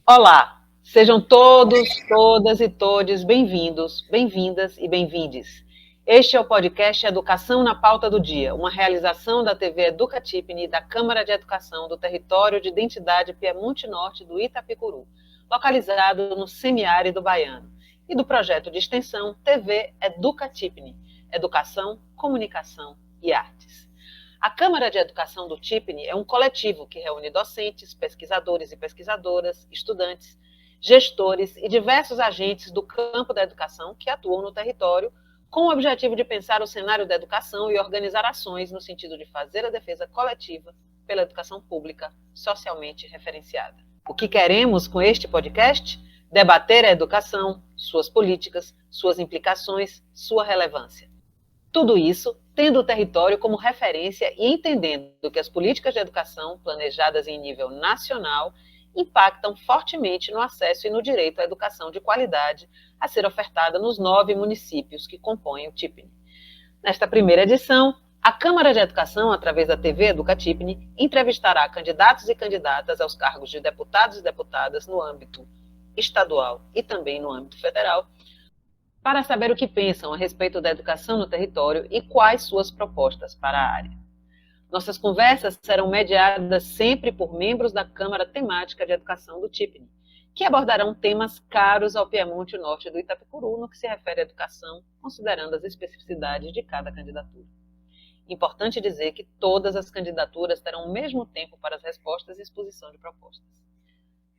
Olá, sejam todos, todas e todes bem-vindos, bem-vindas e bem-vindes. Este é o podcast Educação na Pauta do Dia, uma realização da TV Educatipni e da Câmara de Educação do Território de Identidade Piemonte Norte do Itapicuru, localizado no semiárido baiano, e do projeto de extensão TV Educatipni, Educação, Comunicação e Artes. A Câmara de Educação do Tipni é um coletivo que reúne docentes, pesquisadores e pesquisadoras, estudantes, gestores e diversos agentes do campo da educação que atuam no território com o objetivo de pensar o cenário da educação e organizar ações no sentido de fazer a defesa coletiva pela educação pública socialmente referenciada. O que queremos com este podcast? Debater a educação, suas políticas, suas implicações, sua relevância. Tudo isso tendo o território como referência e entendendo que as políticas de educação, planejadas em nível nacional, impactam fortemente no acesso e no direito à educação de qualidade a ser ofertada nos 9 municípios que compõem o Tipni. Nesta primeira edição, a Câmara de Educação, através da TV Educatipni, entrevistará candidatos e candidatas aos cargos de deputados e deputadas no âmbito estadual e também no âmbito federal, para saber o que pensam a respeito da educação no território e quais suas propostas para a área. Nossas conversas serão mediadas sempre por membros da Câmara Temática de Educação do Tipni, que abordarão temas caros ao Piemonte Norte do Itapicuru no que se refere à educação, considerando as especificidades de cada candidatura. Importante dizer que todas as candidaturas terão o mesmo tempo para as respostas e exposição de propostas.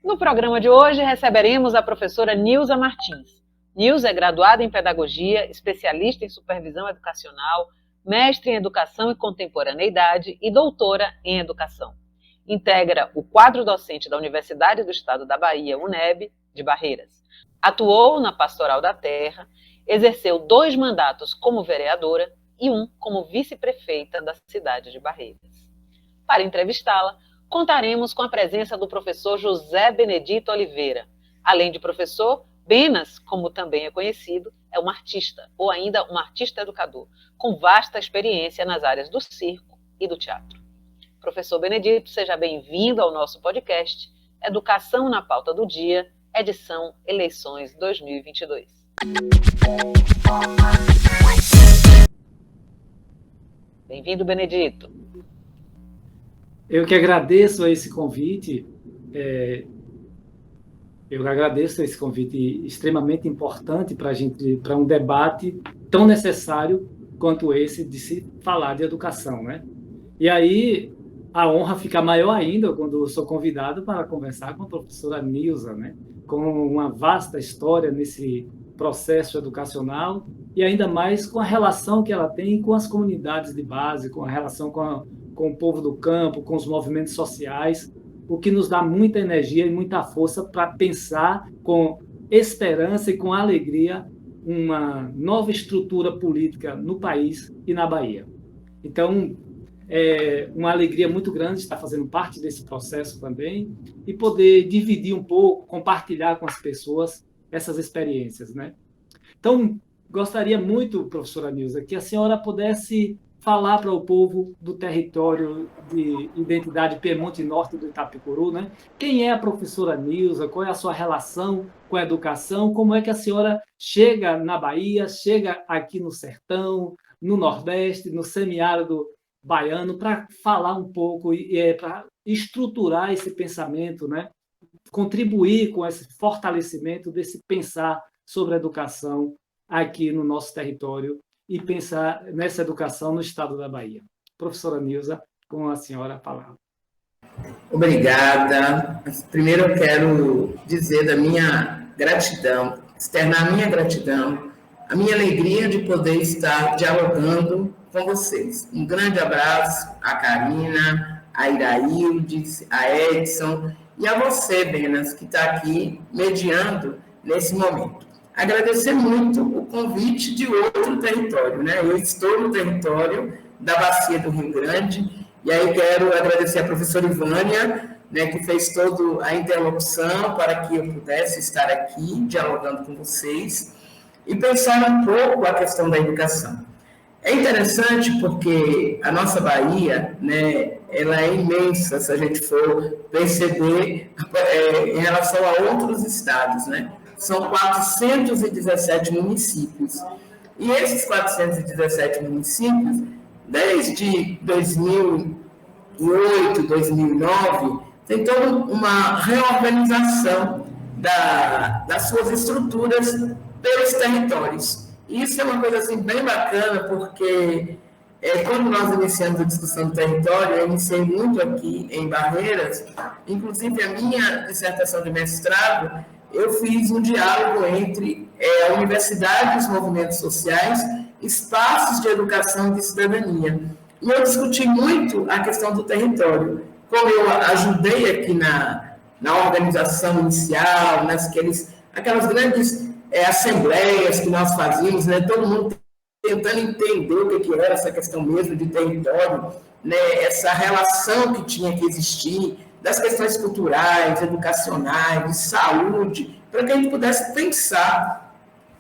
No programa de hoje, receberemos a professora Nilza Martins. Nilza é graduada em Pedagogia, especialista em Supervisão Educacional, mestre em Educação e Contemporaneidade e doutora em Educação. Integra o quadro docente da Universidade do Estado da Bahia, UNEB, de Barreiras. Atuou na Pastoral da Terra, exerceu 2 mandatos como vereadora e 1 como vice-prefeita da cidade de Barreiras. Para entrevistá-la, contaremos com a presença do professor José Benedito Oliveira. Além de professor, Benas, como também é conhecido, é um artista, ou ainda um artista educador, com vasta experiência nas áreas do circo e do teatro. Professor Benedito, seja bem-vindo ao nosso podcast Educação na Pauta do Dia, edição Eleições 2022. Bem-vindo, Benedito. Eu que agradeço a esse convite. Eu agradeço esse convite extremamente importante para um debate tão necessário quanto esse de se falar de educação, né? E aí a honra fica maior ainda quando eu sou convidado para conversar com a professora Nilza, né? Com uma vasta história nesse processo educacional e ainda mais com a relação que ela tem com as comunidades de base, com a relação com o povo do campo, com os movimentos sociais, o que nos dá muita energia e muita força para pensar com esperança e com alegria uma nova estrutura política no país e na Bahia. Então, é uma alegria muito grande estar fazendo parte desse processo também e poder dividir um pouco, compartilhar com as pessoas essas experiências, né? Então, gostaria muito, professora Nilza, que a senhora pudesse falar para o povo do território de identidade Piemonte Norte do Itapicuru, né? Quem é a professora Nilza? Qual é a sua relação com a educação? Como é que a senhora chega na Bahia, chega aqui no sertão, no Nordeste, no semiárido baiano, para falar um pouco e para estruturar esse pensamento, né? Contribuir com esse fortalecimento desse pensar sobre a educação aqui no nosso território e pensar nessa educação no estado da Bahia. Professora Nilza, com a senhora a palavra. Obrigada. Primeiro eu quero dizer da minha gratidão, externar a minha gratidão, a minha alegria de poder estar dialogando com vocês. Um grande abraço à Karina, a Iraildes, a Edson e a você, Benas, que está aqui mediando nesse momento. Agradecer muito o convite de outro território, né? Eu estou no território da Bacia do Rio Grande. E aí quero agradecer a professora Ivânia, né, que fez toda a interlocução para que eu pudesse estar aqui dialogando com vocês e pensar um pouco a questão da educação. É interessante porque a nossa Bahia, né, ela é imensa, se a gente for perceber em relação a outros estados, né? São 417 municípios. E esses 417 municípios, desde 2008, 2009, tem toda uma reorganização das suas estruturas pelos territórios. E isso é uma coisa assim, bem bacana, porque quando nós iniciamos a discussão do território, eu iniciei muito aqui em Barreiras, inclusive a minha dissertação de mestrado, eu fiz um diálogo entre a universidade e os movimentos sociais, espaços de educação e de cidadania. E eu discuti muito a questão do território. Como eu ajudei aqui na organização inicial, aquelas grandes assembleias que nós fazíamos, né, todo mundo tentando entender o que era essa questão mesmo de território, né, essa relação que tinha que existir, das questões culturais, educacionais, de saúde, para que a gente pudesse pensar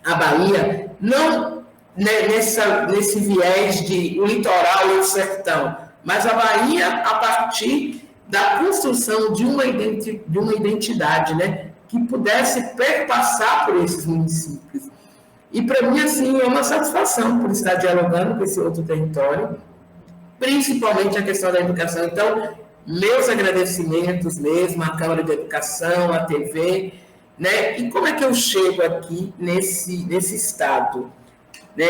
a Bahia, não, né, nesse viés de o litoral e o sertão, mas a Bahia a partir da construção de uma identidade, né, que pudesse perpassar por esses municípios. E, para mim, assim, é uma satisfação por estar dialogando com esse outro território, principalmente a questão da educação. Então, meus agradecimentos mesmo à Câmara de Educação, à TV, né? E como é que eu chego aqui nesse estado? Né?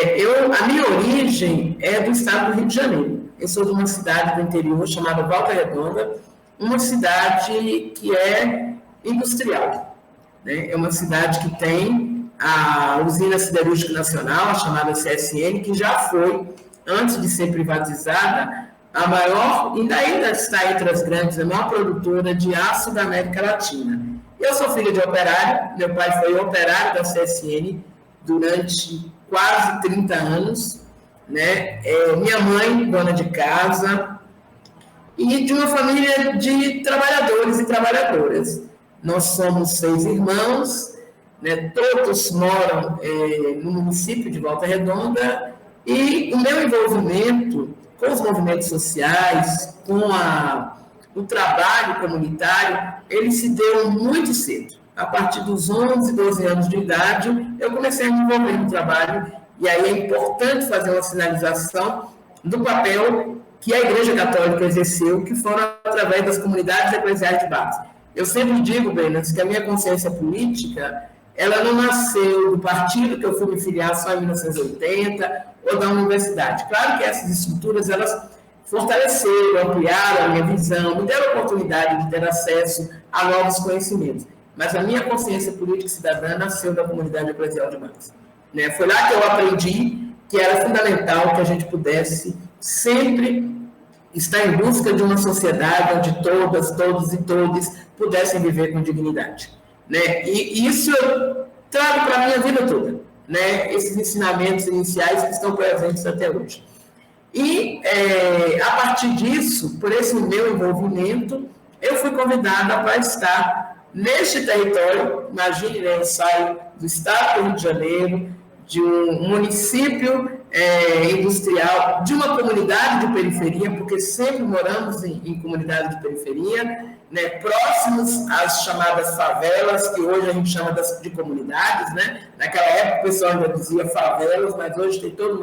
A minha origem é do estado do Rio de Janeiro. Eu sou de uma cidade do interior chamada Volta Redonda, uma cidade que é industrial. Né? É uma cidade que tem a usina siderúrgica nacional, a chamada CSN, que já foi, antes de ser privatizada, a maior, ainda está entre as grandes, a maior produtora de aço da América Latina. Eu sou filha de operário, meu pai foi operário da CSN durante quase 30 anos, né? Minha mãe, dona de casa, e de uma família de trabalhadores e trabalhadoras. Nós somos 6 irmãos, né? Todos moram no município de Volta Redonda, e o meu envolvimento com os movimentos sociais, com o trabalho comunitário, ele se deu muito cedo. A partir dos 11, 12 anos de idade, eu comecei a me envolver no trabalho, e aí é importante fazer uma sinalização do papel que a Igreja Católica exerceu, que foram através das comunidades eclesiais de base. Eu sempre digo, Benas, que a minha consciência política, ela não nasceu do partido que eu fui me filiar só em 1980, ou da universidade. Claro que essas estruturas, elas fortaleceram, ampliaram a minha visão, me deram a oportunidade de ter acesso a novos conhecimentos. Mas a minha consciência política cidadã nasceu da comunidade eclesial de base. Né? Foi lá que eu aprendi que era fundamental que a gente pudesse sempre estar em busca de uma sociedade onde todas, todos e todes pudessem viver com dignidade. Né? E isso eu trago para a minha vida toda, né? Esses ensinamentos iniciais que estão presentes até hoje. E, a partir disso, por esse meu envolvimento, eu fui convidada para estar neste território. Imagine, né? Eu saio do estado do Rio de Janeiro, de um município industrial, de uma comunidade de periferia, porque sempre moramos em comunidade de periferia, né, próximos às chamadas favelas, que hoje a gente chama de comunidades, né? Naquela época o pessoal ainda dizia favelas, mas hoje tem toda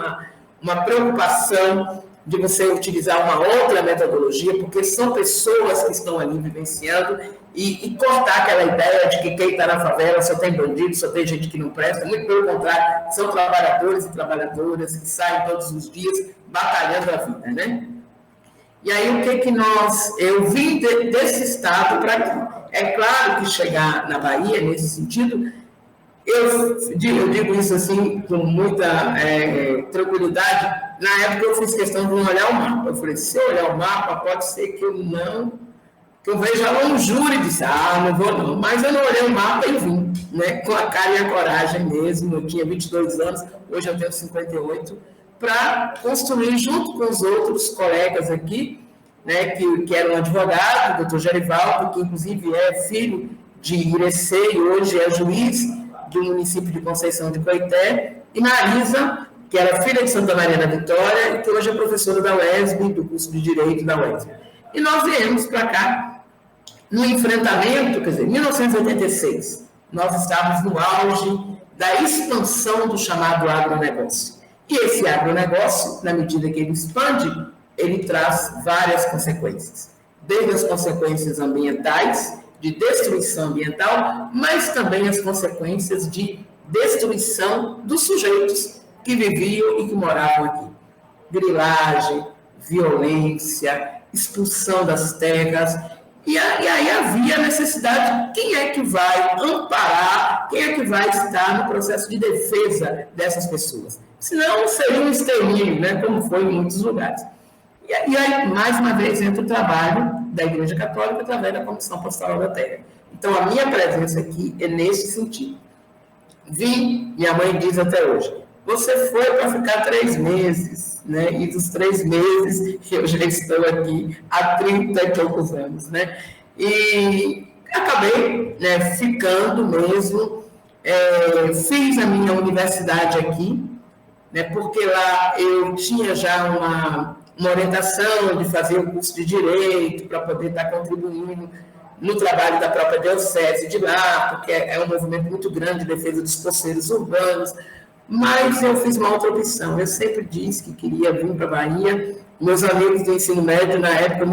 uma preocupação de você utilizar uma outra metodologia, porque são pessoas que estão ali vivenciando, e cortar aquela ideia de que quem está na favela só tem bandido, só tem gente que não presta. Muito pelo contrário, são trabalhadores e trabalhadoras que saem todos os dias batalhando a vida, né? E aí, o que eu vim desse estado para aqui. É claro que chegar na Bahia, nesse sentido, eu digo isso assim com muita tranquilidade. Na época, eu fiz questão de não olhar o mapa. Eu falei, se eu olhar o mapa, pode ser que eu veja lá um júri e disse, não vou não. Mas eu não olhei o mapa e vim, né? Com a cara e a coragem mesmo. Eu tinha 22 anos, hoje eu tenho 58, para construir, junto com os outros colegas aqui, né, que era um advogado, o doutor Gerivaldo, que inclusive é filho de Irecê e hoje é juiz do município de Conceição de Coité, e Marisa, que era filha de Santa Maria da Vitória, e que hoje é professora da UESB, do curso de Direito da UESB. E nós viemos para cá no enfrentamento, quer dizer, em 1986, nós estávamos no auge da expansão do chamado agronegócio. E esse agronegócio, na medida que ele expande, ele traz várias consequências. Desde as consequências ambientais, de destruição ambiental, mas também as consequências de destruição dos sujeitos que viviam e que moravam aqui. Grilagem, violência, expulsão das terras. E aí havia a necessidade de quem é que vai amparar, quem é que vai estar no processo de defesa dessas pessoas. Senão seria um extermínio, né, como foi em muitos lugares. E aí, mais uma vez, entra o trabalho da Igreja Católica através da Comissão Pastoral da Terra. Então, a minha presença aqui é nesse sentido. Vim, minha mãe diz até hoje, você foi para ficar 3 meses, né? E dos 3 meses eu já estou aqui há 30 e poucos anos, né? E acabei, né, ficando mesmo, fiz a minha universidade aqui, né? Porque lá eu tinha já uma orientação de fazer o curso de Direito para poder estar contribuindo no trabalho da própria diocese de lá, porque é um movimento muito grande de defesa dos poceiros urbanos, mas eu fiz uma outra opção. Eu sempre disse que queria vir para a Bahia. Meus amigos do ensino médio, na época,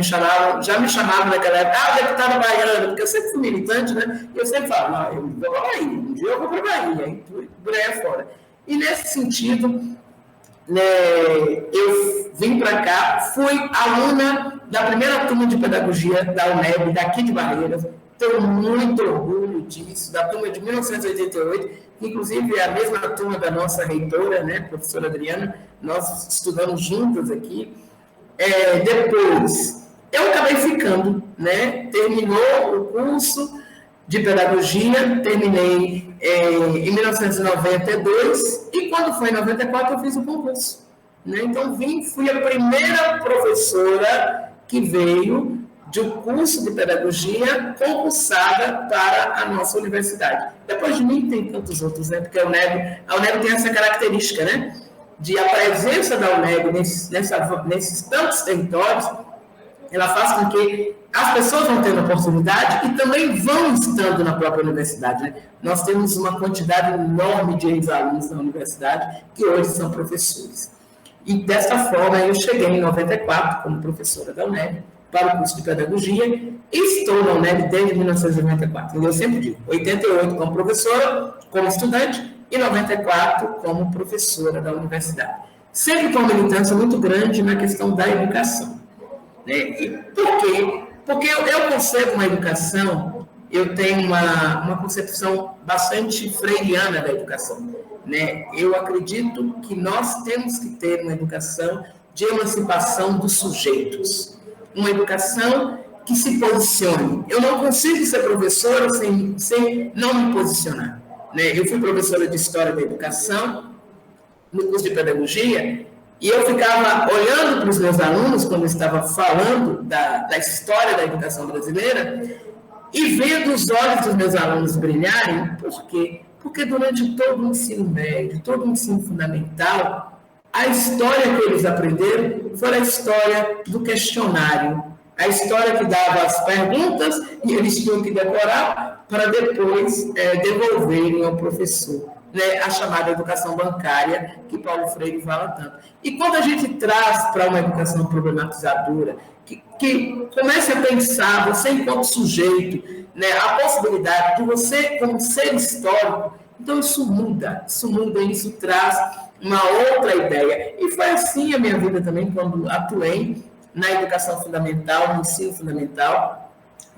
já me chamavam naquela época, deputada baiana, porque eu sempre fui militante, né? E eu sempre falo, não, eu vou para a Bahia, um dia eu vou para a Bahia, e por aí afora. E nesse sentido, né, eu vim para cá, fui aluna da primeira turma de pedagogia da UNEB, daqui de Barreiras, tenho muito orgulho disso, da turma de 1988, inclusive é a mesma turma da nossa reitora, né, professora Adriana, nós estudamos juntas aqui. Depois, eu acabei ficando, né, terminou o curso de pedagogia, terminei em 1992, e quando foi em 94 eu fiz o concurso. Né? Então, fui a primeira professora que veio de um curso de pedagogia concursada para a nossa universidade. Depois de mim, tem tantos outros, né? Porque a UNEB tem essa característica, né? De a presença da UNEB nesses tantos territórios, ela faz com que as pessoas vão tendo oportunidade e também vão estando na própria universidade. Né? Nós temos uma quantidade enorme de ex-alunos na universidade que hoje são professores. E dessa forma eu cheguei em 94 como professora da UNEB para o curso de pedagogia e estou na UNEB desde 1994. Eu sempre digo, 88 como professora, como estudante e 94 como professora da universidade. Sempre com uma militância muito grande na questão da educação. Né? E por quê? Porque eu concebo uma educação, eu tenho uma concepção bastante freiriana da educação. Né? Eu acredito que nós temos que ter uma educação de emancipação dos sujeitos, uma educação que se posicione. Eu não consigo ser professora sem não me posicionar. Né? Eu fui professora de História da Educação, no curso de Pedagogia, e eu ficava olhando para os meus alunos, quando eu estava falando da história da educação brasileira, e vendo os olhos dos meus alunos brilharem. Por quê? Porque durante todo o ensino médio, todo o ensino fundamental, a história que eles aprenderam foi a história do questionário, a história que dava as perguntas e eles tinham que decorar para depois devolverem ao professor. Né, a chamada educação bancária, que Paulo Freire fala tanto. E quando a gente traz para uma educação problematizadora, que comece a pensar, você enquanto sujeito, né, a possibilidade de você, como ser histórico, então isso muda, isso traz uma outra ideia. E foi assim a minha vida também, quando atuei na educação fundamental, no ensino fundamental.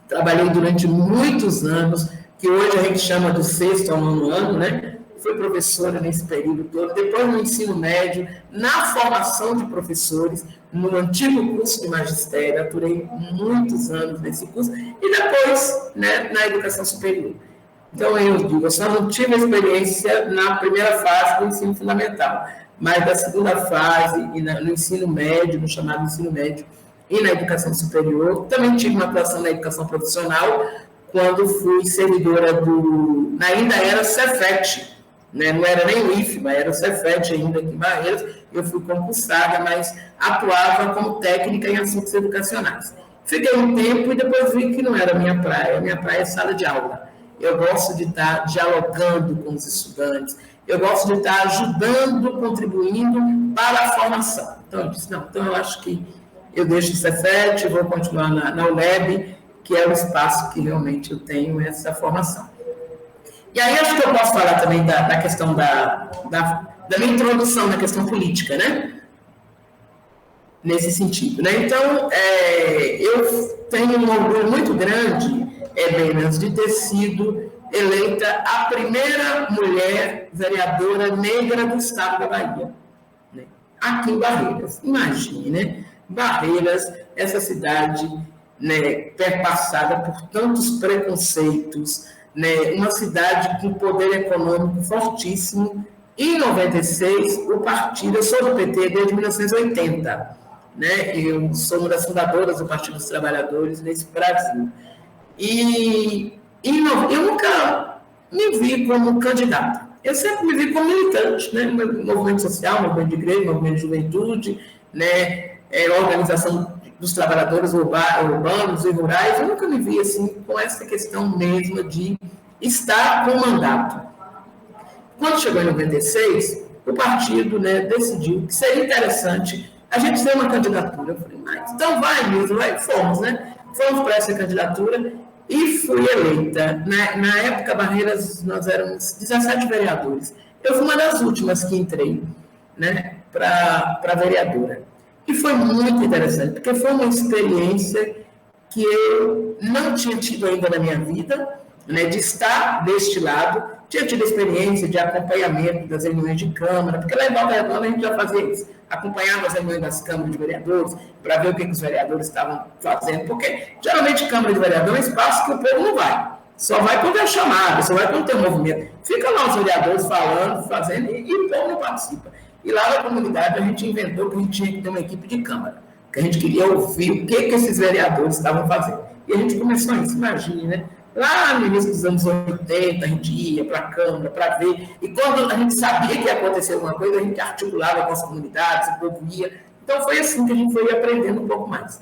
Trabalhei durante muitos anos, que hoje a gente chama do 6º ao 9º ano, né? Fui professora nesse período todo, depois no ensino médio, na formação de professores, no antigo curso de magistério, aturei muitos anos nesse curso, e depois, né, na educação superior. Então, eu digo, eu só não tive experiência na primeira fase do ensino fundamental, mas da segunda fase, no ensino médio, no chamado ensino médio, e na educação superior. Também tive uma atuação na educação profissional, quando fui servidora ainda era Cefet, né? Não era nem o IFBA, era o Cefet ainda aqui em Barreiras. Eu fui concursada, mas atuava como técnica em assuntos educacionais. Fiquei um tempo e depois vi que não era a minha praia é sala de aula. Eu gosto de estar dialogando com os estudantes, eu gosto de estar ajudando, contribuindo para a formação. Então, eu disse, não, então eu acho que eu deixo o Cefet, vou continuar na UNEB, que é o espaço que realmente eu tenho essa formação. E aí acho que eu posso falar também da questão da minha introdução na questão política, né? Nesse sentido, né? Então, eu tenho um orgulho muito grande, Benas, de ter sido eleita a primeira mulher vereadora negra do estado da Bahia, né? Aqui em Barreiras. Imagine, né? Barreiras, essa cidade, né, perpassada por tantos preconceitos, né, uma cidade com poder econômico fortíssimo. Em 96, o partido, eu sou do PT desde 1980, né, eu sou uma das fundadoras do Partido dos Trabalhadores nesse Brasil. E eu nunca me vi como candidata, eu sempre me vi como militante, né, movimento social, movimento de igreja, movimento de juventude, né, organização dos trabalhadores urbanos e rurais. Eu nunca me vi assim com essa questão mesmo de estar com mandato. Quando chegou em 96, o partido, né, decidiu que seria interessante a gente ter uma candidatura. Eu falei, mas então vai mesmo, fomos, né? Fomos para essa candidatura e fui eleita. Na época, Barreiras, nós éramos 17 vereadores. Eu fui uma das últimas que entrei, né, para vereadora. E foi muito interessante, porque foi uma experiência que eu não tinha tido ainda na minha vida, né, de estar deste lado. Tinha tido experiência de acompanhamento das reuniões de Câmara, porque lá em Volta Redonda a gente já fazia isso, acompanhava as reuniões das câmaras de vereadores, para ver o que os vereadores estavam fazendo, porque geralmente Câmara de Vereadores é um espaço que o povo não vai, só vai quando é chamado, só vai quando tem um movimento. Fica lá os vereadores falando, fazendo, e o povo não participa. E lá na comunidade a gente inventou que a gente tinha que ter uma equipe de Câmara, que a gente queria ouvir o que esses vereadores estavam fazendo. E a gente começou isso, imagine, né? Lá no início dos anos 80, a gente ia para a Câmara para ver, e quando a gente sabia que ia acontecer alguma coisa, a gente articulava com as comunidades, o povo ia. Então foi assim que a gente foi aprendendo um pouco mais.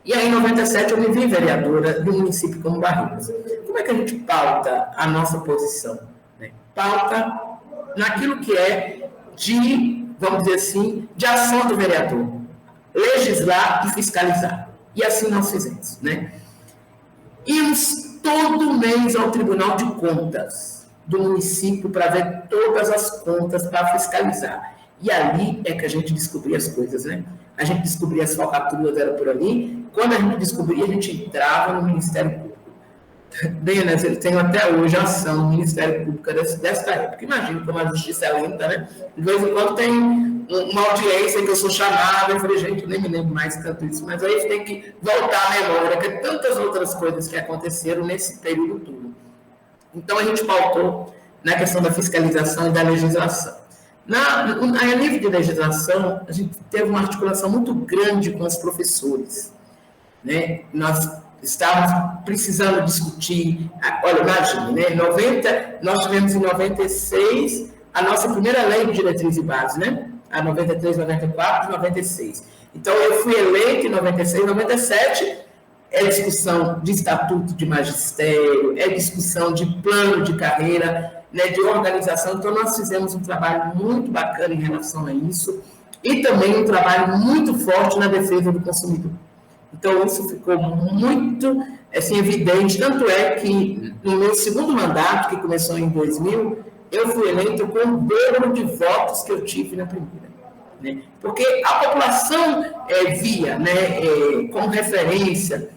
E aí, em 97, eu me vi vereadora de um município como Barreiras. Como é que a gente pauta a nossa posição? Né? Pauta naquilo que é de, vamos dizer assim, de ação do vereador. Legislar e fiscalizar. E assim nós fizemos, né? Íamos todo mês ao Tribunal de Contas do município para ver todas as contas, para fiscalizar. E ali é que a gente descobria as coisas, né? A gente descobria as falcatruas, era por ali. Quando a gente descobria, a gente entrava no Ministério Público. Bem, né? Eu tenho até hoje a ação no Ministério Público desta época. Imagina como a justiça é lenta, né? De vez em quando tem uma audiência que eu sou chamada, eu falei, gente, eu nem me lembro mais tanto isso, mas aí tem que voltar à memória, que tantas outras coisas que aconteceram nesse período todo. Então, a gente pautou na questão da fiscalização e da legislação. A nível de legislação, a gente teve uma articulação muito grande com os professores, né? Nós estávamos precisando discutir, olha, imagine, né? Nós tivemos em 96 a nossa primeira lei de diretriz e base, né? A 93, 94 e 96. Então, eu fui eleito em 96, 97, é discussão de estatuto de magistério, é discussão de plano de carreira, né, de organização. Então, nós fizemos um trabalho muito bacana em relação a isso e também um trabalho muito forte na defesa do consumidor. Então, isso ficou muito assim, evidente, tanto é que no meu segundo mandato, que começou em 2000, eu fui eleito com o dobro de votos que eu tive na primeira. Né? Porque a população via, né, como referência,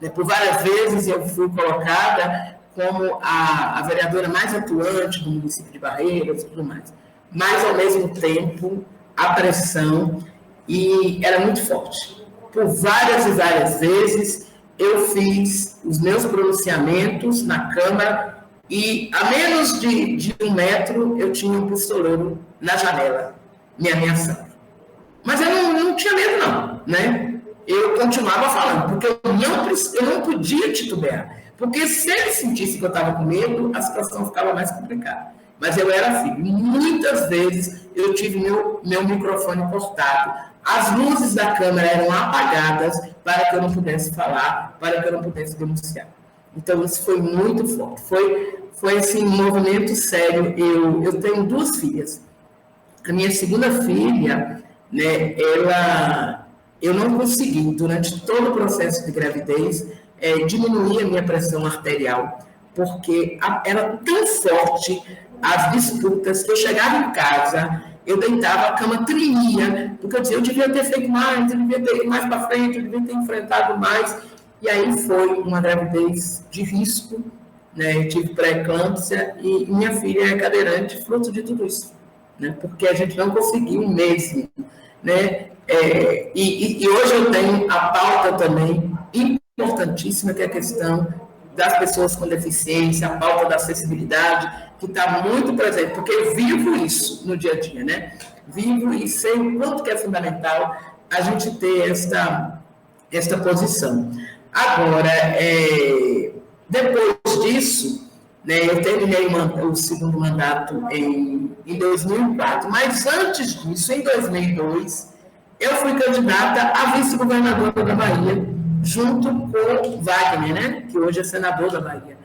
né, por várias vezes eu fui colocada como a vereadora mais atuante do município de Barreiras e tudo mais. Mas, ao mesmo tempo, a pressão era muito forte. Por várias e várias vezes, eu fiz os meus pronunciamentos na Câmara E a menos de 1 metro, eu tinha um pistoleiro na janela, me ameaçando. Mas eu não tinha medo, não, né? Eu continuava falando, porque eu não podia titubear. Porque se ele sentisse que eu estava com medo, a situação ficava mais complicada. Mas eu era firme. Muitas vezes eu tive meu microfone cortado. As luzes da câmera eram apagadas para que eu não pudesse falar, para que eu não pudesse denunciar. Então, isso foi muito forte. Foi assim, um movimento sério. Eu tenho 2 filhas. A minha segunda filha, né, eu não consegui, durante todo o processo de gravidez, diminuir a minha pressão arterial, porque era tão forte as disputas que eu chegava em casa, eu deitava, a cama tremia, porque eu dizia, eu devia ter feito mais, eu devia ter ido mais para frente, eu devia ter enfrentado mais. E aí foi uma gravidez de risco, né? Eu tive pré-eclâmpsia e minha filha é cadeirante, fruto de tudo isso, né? Porque a gente não conseguiu mesmo, né? E hoje eu tenho a pauta também importantíssima, que é a questão das pessoas com deficiência, a pauta da acessibilidade, que está muito presente, porque eu vivo isso no dia a dia, né? Vivo e sei o quanto que é fundamental a gente ter esta posição. Agora, depois disso, né, eu terminei o segundo mandato em 2004, mas antes disso, em 2002, eu fui candidata a vice-governadora da Bahia, junto com Wagner, né, que hoje é senador da Bahia.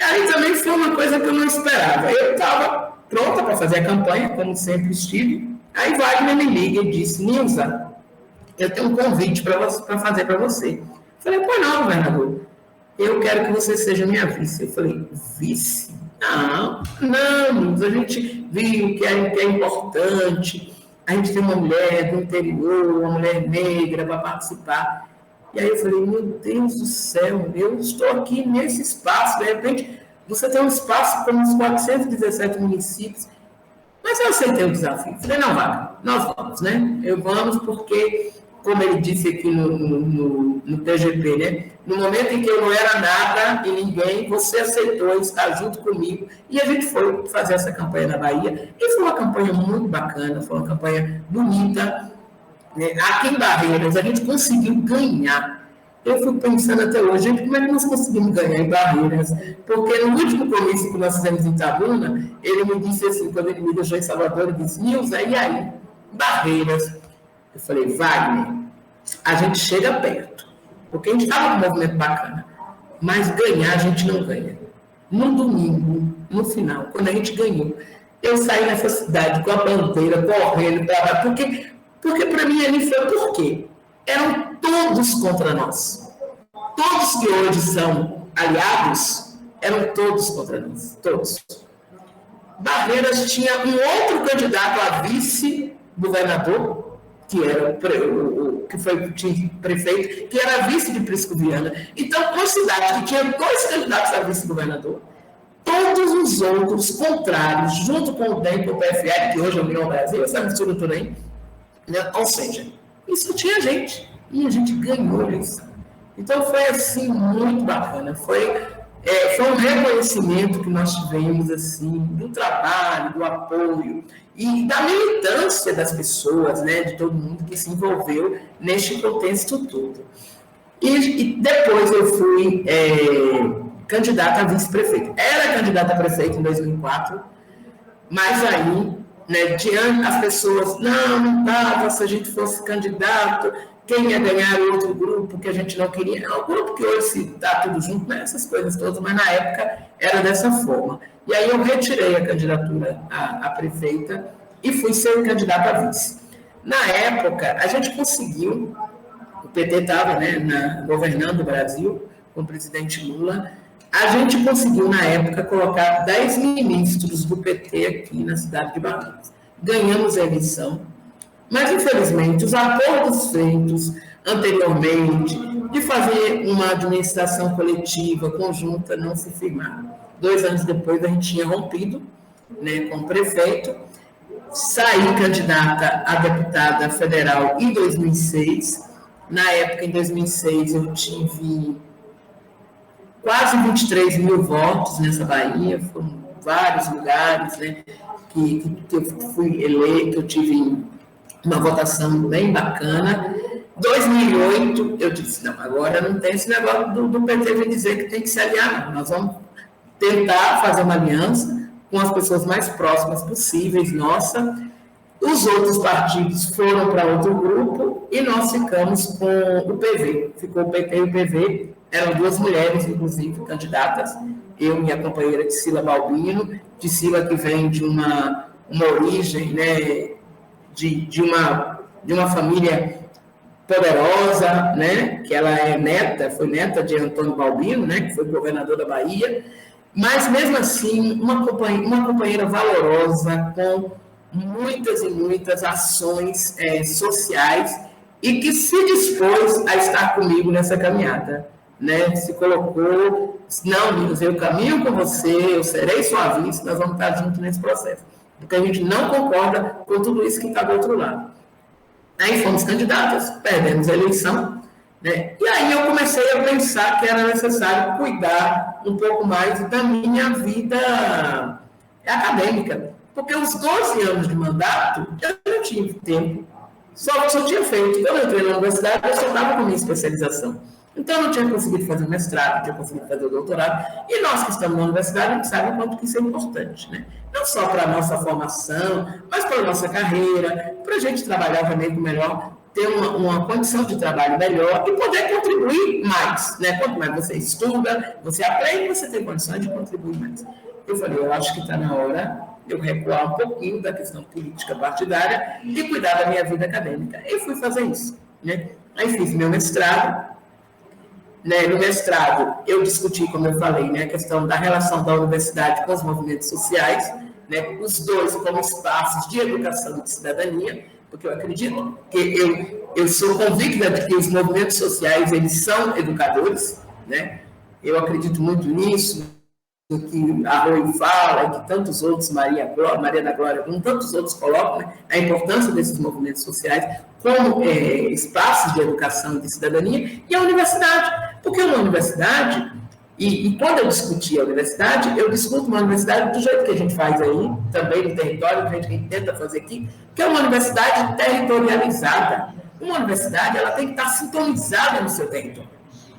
Aí também foi uma coisa que eu não esperava. Eu estava pronta para fazer a campanha, como sempre estive. Aí Wagner me liga e disse, Nilza, eu tenho um convite para fazer para você. Eu falei, pois não, governador, eu quero que você seja minha vice. Eu falei, vice? Não, a gente viu que é importante, a gente tem uma mulher do interior, uma mulher negra para participar. E aí eu falei, meu Deus do céu, eu estou aqui nesse espaço, de repente você tem um espaço com uns 417 municípios, mas eu aceitei o desafio. Falei, não, Wagner, nós vamos, né? Eu vamos porque, como ele disse aqui no TGP, né? No momento em que eu não era nada e ninguém, você aceitou estar junto comigo e a gente foi fazer essa campanha na Bahia. E foi uma campanha muito bacana, foi uma campanha bonita. Aqui em Barreiras, a gente conseguiu ganhar. Eu fico pensando até hoje, gente, como é que nós conseguimos ganhar em Barreiras? Porque no último comício que nós fizemos em Itabuna, ele me disse assim, quando ele me deixou em Salvador, ele disse, Nilza, e aí? Barreiras. Eu falei, Wagner, a gente chega perto, porque a gente estava com um movimento bacana, mas ganhar a gente não ganha. No domingo, no final, quando a gente ganhou, eu saí nessa cidade com a bandeira, correndo, porque para mim ali foi por quê? Eram todos contra nós. Todos que hoje são aliados, eram todos contra nós. Todos. Barreiras tinha um outro candidato a vice-governador, que era que foi prefeito, que era vice de Prisco Viana. Então, uma cidade que tinha 2 candidatos a vice-governador, todos os outros contrários, junto com o DEM e o PFL, que hoje é o União Brasil, essa mistura toda aí, ou seja, isso tinha gente, e a gente ganhou isso. Então, foi assim, muito bacana. Foi um reconhecimento que nós tivemos, assim, do trabalho, do apoio, e da militância das pessoas, né, de todo mundo que se envolveu neste contexto todo. E depois eu fui candidata a vice-prefeito. Era candidata a prefeito em 2004, mas aí, né, diante as pessoas, não dava, se a gente fosse candidato, quem ia ganhar outro grupo que a gente não queria. É um grupo que hoje se está tudo junto, né, essas coisas todas, mas na época era dessa forma. E aí eu retirei a candidatura a prefeita e fui ser candidata a vice. Na época, a gente conseguiu, o PT estava, né, governando o Brasil, com o presidente Lula, a gente conseguiu, na época, colocar 10 ministros do PT aqui na cidade de Barreiras. Ganhamos a eleição, mas, infelizmente, os acordos feitos anteriormente de fazer uma administração coletiva, conjunta, não se firmaram. 2 anos depois, a gente tinha rompido, né, com o prefeito, saí candidata a deputada federal em 2006. Na época, em 2006, eu tive quase 23 mil votos nessa Bahia, foram vários lugares, né, que eu fui eleito, eu tive uma votação bem bacana. 2008, eu disse, não, agora não tem esse negócio do PT vir dizer que tem que se aliar, não. Nós vamos tentar fazer uma aliança com as pessoas mais próximas possíveis, nossa. Os outros partidos foram para outro grupo e nós ficamos com o PV. Ficou o PT e o PV, eram duas mulheres, inclusive, candidatas, eu e minha companheira Tisila Balbino, Tisila que vem de uma origem, né, de uma família poderosa, né, que ela foi neta de Antônio Balbino, né, que foi governador da Bahia, mas mesmo assim, uma companheira valorosa, com muitas e muitas ações sociais e que se dispôs a estar comigo nessa caminhada, né, se colocou, não, Milos, eu caminho com você, eu serei sua vice, nós vamos estar juntos nesse processo, porque a gente não concorda com tudo isso que está do outro lado. Aí fomos candidatas, perdemos a eleição, né? E aí eu comecei a pensar que era necessário cuidar um pouco mais da minha vida acadêmica, porque os 12 anos de mandato eu não tive tempo, só tinha feito. Quando eu entrei na universidade, eu só estava com minha especialização. Então, eu não tinha conseguido fazer o mestrado, não tinha conseguido fazer o doutorado. E nós que estamos na universidade, a gente sabe o quanto que isso é importante, né? Não só para a nossa formação, mas para a nossa carreira, para a gente trabalhar também com melhor, ter uma condição de trabalho melhor e poder contribuir mais, né? Quanto mais você estuda, você aprende, você tem condições de contribuir mais. Eu falei, eu acho que está na hora de eu recuar um pouquinho da questão política partidária e cuidar da minha vida acadêmica. E fui fazer isso, né? Aí fiz meu mestrado. Né, no mestrado, eu discuti, como eu falei, né, a questão da relação da universidade com os movimentos sociais, né, os dois como espaços de educação e de cidadania, porque eu acredito que eu sou convicta de que os movimentos sociais, eles são educadores, né, eu acredito muito nisso, o que a Rui fala, e que tantos outros, Maria da Glória, como tantos outros colocam, né, a importância desses movimentos sociais como espaços de educação e de cidadania, e a universidade. Porque uma universidade, e quando eu discuti a universidade, eu discuto uma universidade do jeito que a gente faz aí, também no território, do jeito que a gente tenta fazer aqui, que é uma universidade territorializada. Uma universidade, ela tem que estar sintonizada no seu território.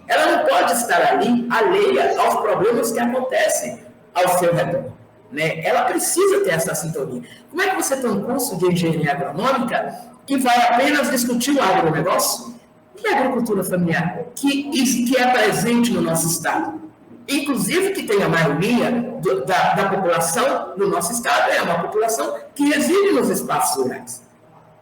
Ela não pode estar ali alheia aos problemas que acontecem ao seu redor, né? Ela precisa ter essa sintonia. Como é que você tem um curso de engenharia agronômica que vai apenas discutir o agronegócio e a agricultura familiar, que é presente no nosso estado? Inclusive que tem a maioria da população do nosso estado, é uma população que reside nos espaços rurais.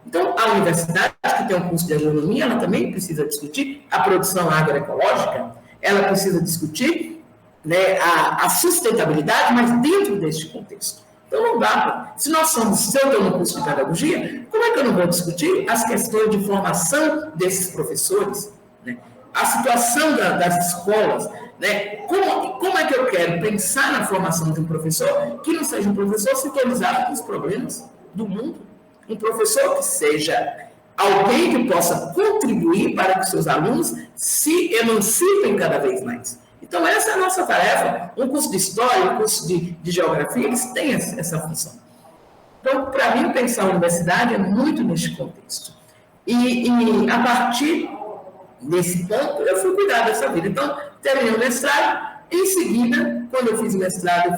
Então, a universidade, que tem um curso de agronomia, ela também precisa discutir a produção agroecológica, ela precisa discutir, né, a sustentabilidade, mas dentro deste contexto. Então, não dá. Se eu estou no curso de pedagogia, como é que eu não vou discutir as questões de formação desses professores, né? A situação das escolas, né? Como é que eu quero pensar na formação de um professor que não seja um professor sintonizado com os problemas do mundo? Um professor que seja alguém que possa contribuir para que seus alunos se emancipem cada vez mais. Então, essa é a nossa tarefa. Um curso de história, um curso de geografia, eles têm essa função. Então, para mim, pensar a universidade é muito neste contexto. E a partir desse ponto, eu fui cuidar dessa vida. Então, terminei o mestrado. Em seguida, quando eu fiz o mestrado,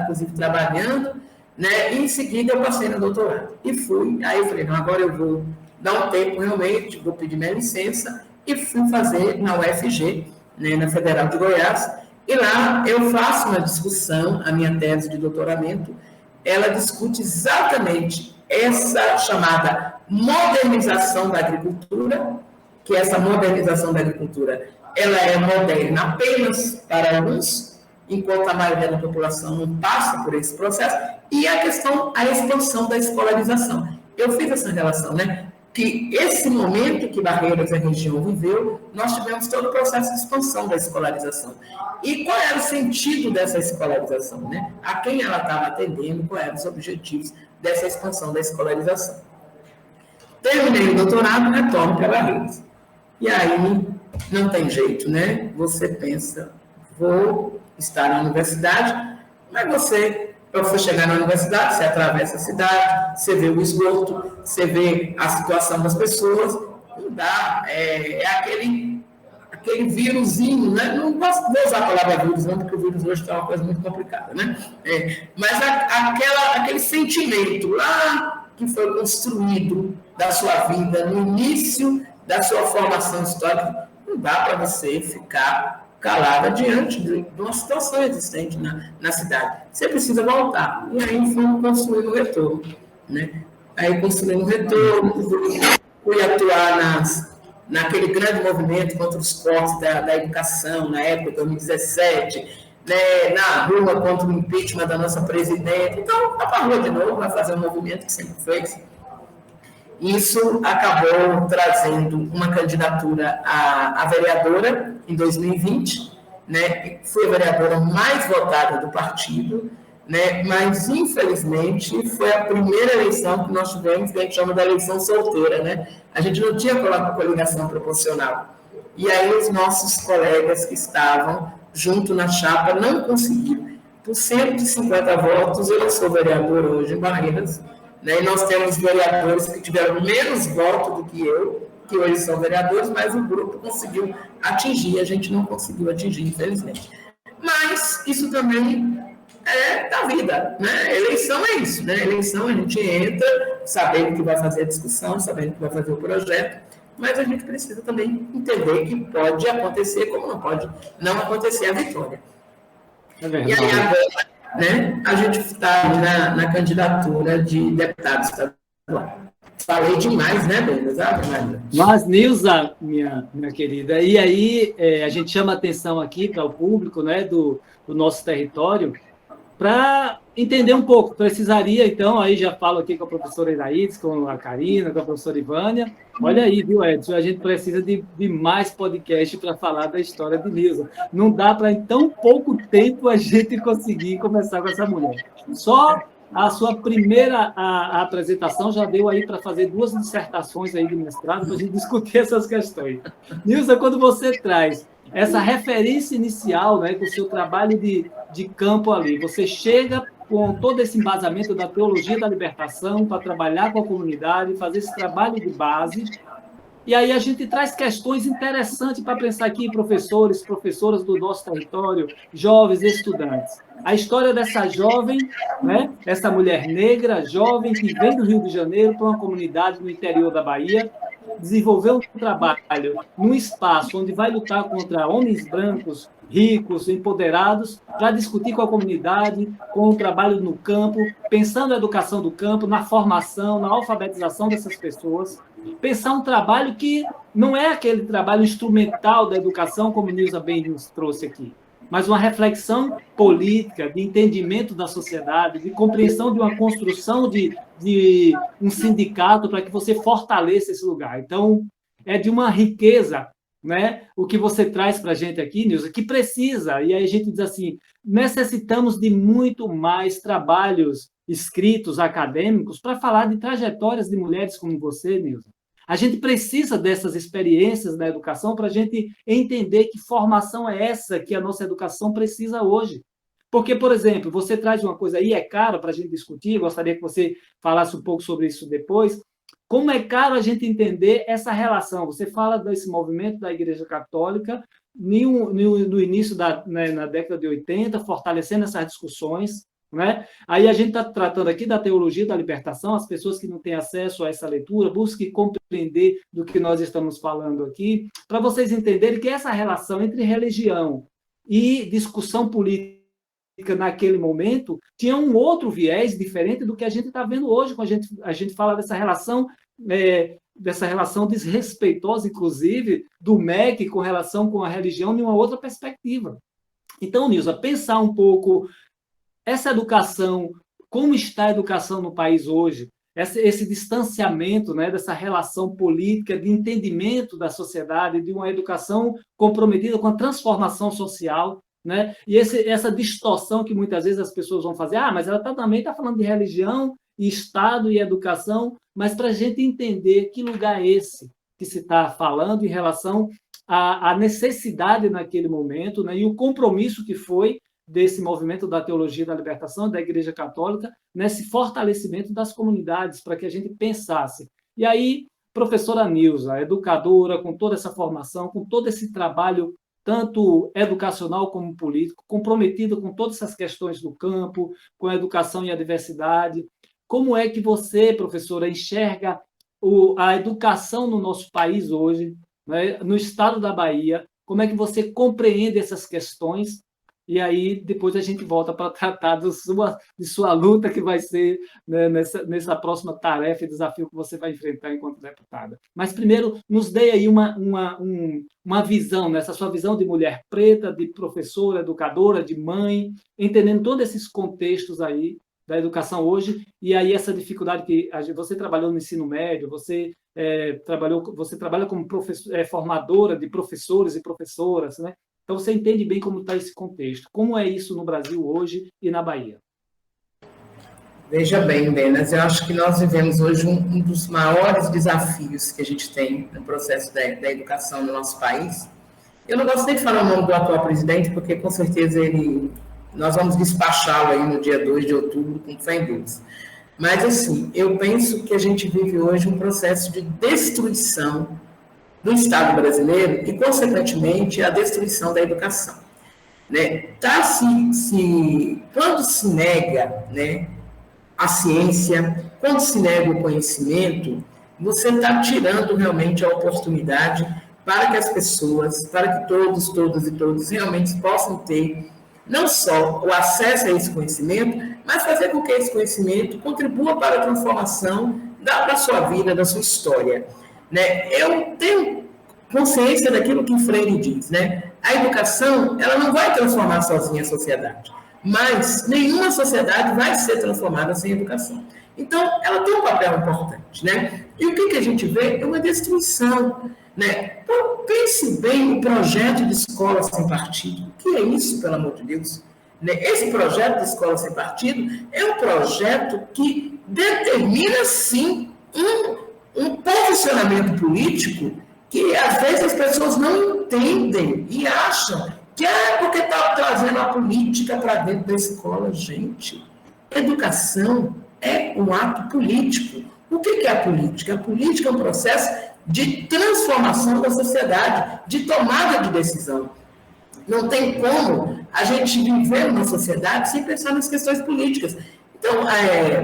inclusive, trabalhando, né? E em seguida eu passei no doutorado e aí eu falei, não, agora eu vou dar um tempo realmente, vou pedir minha licença e fui fazer na UFG, né, na Federal de Goiás, e lá eu faço uma discussão, a minha tese de doutoramento, ela discute exatamente essa chamada modernização da agricultura, que essa modernização da agricultura, ela é moderna apenas para alguns, enquanto a maioria da população não passa por esse processo, e a expansão da escolarização. Eu fiz essa relação, né? Que esse momento que Barreiras e a região viveu, nós tivemos todo o processo de expansão da escolarização. E qual era o sentido dessa escolarização, né? A quem ela estava atendendo, quais eram os objetivos dessa expansão da escolarização. Terminei o doutorado, retorno para Barreiras. E aí, não tem jeito, né? Você pensa, vou estar na universidade, mas você, para você chegar na universidade, você atravessa a cidade, você vê o esgoto, você vê a situação das pessoas, não dá, é aquele vírusinho, né? Não vou usar a palavra vírus, não, porque o vírus hoje está uma coisa muito complicada, né? Mas aquele sentimento lá que foi construído da sua vida, no início da sua formação histórica, não dá para você ficar calada diante de uma situação existente na cidade. Você precisa voltar. E aí fomos construindo o retorno, né? Aí construindo o retorno, fui atuar naquele grande movimento contra os cortes da educação, na época de 2017, né, na rua contra o impeachment da nossa presidente. Então, vai para a rua de novo, vai fazer um movimento que sempre fez. Isso acabou trazendo uma candidatura a vereadora em 2020, né? Fui a vereadora mais votada do partido, né? Mas, infelizmente, foi a primeira eleição que nós tivemos, que a gente chama de eleição solteira, né? A gente não tinha coligação proporcional. E aí os nossos colegas que estavam junto na chapa não conseguiram. Por 150 votos, eu sou vereador hoje em Barreiras, né? E nós temos vereadores que tiveram menos votos do que eu, que hoje são vereadores, mas o grupo conseguiu atingir, a gente não conseguiu atingir, infelizmente. Mas isso também é da vida, né? Eleição é isso, né? Eleição a gente entra sabendo que vai fazer a discussão, sabendo que vai fazer o projeto, mas a gente precisa também entender que pode acontecer, como não pode não acontecer a vitória. É verdade. E aí agora, né, a gente está na candidatura de deputado estadual. Falei demais, né, Denis? Mas, Nilza, minha querida, e aí a gente chama a atenção aqui para o público, né, do nosso território, para entender um pouco. Precisaria, então, aí já falo aqui com a professora Iraides, com a Karina, com a professora Ivânia. Olha aí, viu, Edson? A gente precisa de mais podcast para falar da história de Nilza. Não dá para, em tão pouco tempo, a gente conseguir começar com essa mulher. Só a sua primeira apresentação já deu aí para fazer 2 dissertações aí de mestrado para a gente discutir essas questões. Nilza, quando você traz essa referência inicial, né, do seu trabalho de campo ali, você chega com todo esse embasamento da teologia da libertação para trabalhar com a comunidade, fazer esse trabalho de base, e aí a gente traz questões interessantes para pensar aqui, professores, professoras do nosso território, jovens, estudantes. A história dessa jovem, né, essa mulher negra, jovem, que vem do Rio de Janeiro para uma comunidade no interior da Bahia, desenvolveu um trabalho num espaço onde vai lutar contra homens brancos, ricos, empoderados, para discutir com a comunidade, com o trabalho no campo, pensando na educação do campo, na formação, na alfabetização dessas pessoas, pensar um trabalho que não é aquele trabalho instrumental da educação, como Nilza bem nos trouxe aqui, mas uma reflexão política, de entendimento da sociedade, de compreensão de uma construção de um sindicato para que você fortaleça esse lugar. Então, é de uma riqueza, né, o que você traz para a gente aqui, Nilza, que precisa, e aí a gente diz assim, necessitamos de muito mais trabalhos escritos, acadêmicos, para falar de trajetórias de mulheres como você, Nilza. A gente precisa dessas experiências na educação para a gente entender que formação é essa que a nossa educação precisa hoje. Porque, por exemplo, você traz uma coisa aí, é caro para a gente discutir, gostaria que você falasse um pouco sobre isso depois. Como é caro a gente entender essa relação? Você fala desse movimento da Igreja Católica no início na década de 80, fortalecendo essas discussões, né? Aí a gente está tratando aqui da teologia da libertação, as pessoas que não têm acesso a essa leitura, busquem compreender do que nós estamos falando aqui, para vocês entenderem que essa relação entre religião e discussão política naquele momento tinha um outro viés diferente do que a gente está vendo hoje, quando a gente fala dessa relação desrespeitosa, inclusive, do MEC com relação com a religião, em uma outra perspectiva. Então, Nilza, pensar um pouco essa educação, como está a educação no país hoje, esse distanciamento, né, dessa relação política, de entendimento da sociedade, de uma educação comprometida com a transformação social, né? E essa distorção que muitas vezes as pessoas vão fazer, mas ela também está falando de religião, e Estado e educação, mas para a gente entender que lugar é esse que se está falando em relação a necessidade naquele momento, né, e o compromisso que foi desse movimento da teologia da libertação, da Igreja Católica, nesse fortalecimento das comunidades, para que a gente pensasse. E aí, professora Nilza, educadora, com toda essa formação, com todo esse trabalho, tanto educacional como político, comprometida com todas essas questões do campo, com a educação e a diversidade, como é que você, professora, enxerga a educação no nosso país hoje, né, no estado da Bahia? Como é que você compreende essas questões? E aí, depois a gente volta para tratar de sua luta, que vai ser, né, nessa próxima tarefa e desafio que você vai enfrentar enquanto deputada. Mas, primeiro, nos dê aí uma visão, né, essa sua visão de mulher preta, de professora, educadora, de mãe, entendendo todos esses contextos aí da educação hoje, e aí essa dificuldade que você trabalhou no ensino médio, você trabalha como formadora de professores e professoras, né? Então, você entende bem como está esse contexto. Como é isso no Brasil hoje e na Bahia? Veja bem, Benas, eu acho que nós vivemos hoje um dos maiores desafios que a gente tem no processo da educação no nosso país. Eu não gosto nem de falar o nome do atual presidente, porque, com certeza, nós vamos despachá-lo aí no dia 2 de outubro, com fé em Deus. Mas, assim, eu penso que a gente vive hoje um processo de destruição do Estado brasileiro e, consequentemente, a destruição da educação. Né? Quando se nega, né, a ciência, quando se nega o conhecimento, você está tirando realmente a oportunidade para que as pessoas, para que todos, todas e todos realmente possam ter não só o acesso a esse conhecimento, mas fazer com que esse conhecimento contribua para a transformação da sua vida, da sua história. Né? Eu tenho consciência daquilo que Freire diz, né? A educação, ela não vai transformar sozinha a sociedade, mas nenhuma sociedade vai ser transformada sem educação. Então, ela tem um papel importante, né? E o que a gente vê é uma destruição, né? Então, pense bem o projeto de escola sem partido. O que é isso, pelo amor de Deus? Né? Esse projeto de escola sem partido é um projeto que determina, sim, um posicionamento político que, às vezes, as pessoas não entendem e acham que é porque está trazendo a política para dentro da escola. Gente, educação é um ato político. O que é a política? A política é um processo de transformação da sociedade, de tomada de decisão. Não tem como a gente viver numa sociedade sem pensar nas questões políticas. Então,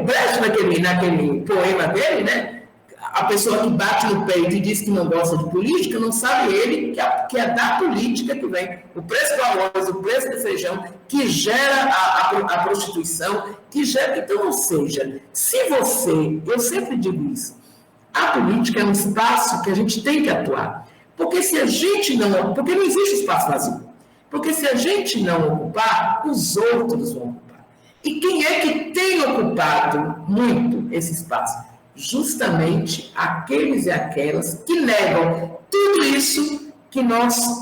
Brecht, naquele poema dele, né? A pessoa que bate no peito e diz que não gosta de política, não sabe ele que é da política que vem o preço do arroz, o preço do feijão, que gera a prostituição, que gera... Então, ou seja, eu sempre digo isso, a política é um espaço que a gente tem que atuar. Porque se a gente não... Porque não existe espaço vazio. Porque se a gente não ocupar, os outros vão ocupar. E quem é que tem ocupado muito esse espaço? Justamente aqueles e aquelas que negam tudo isso que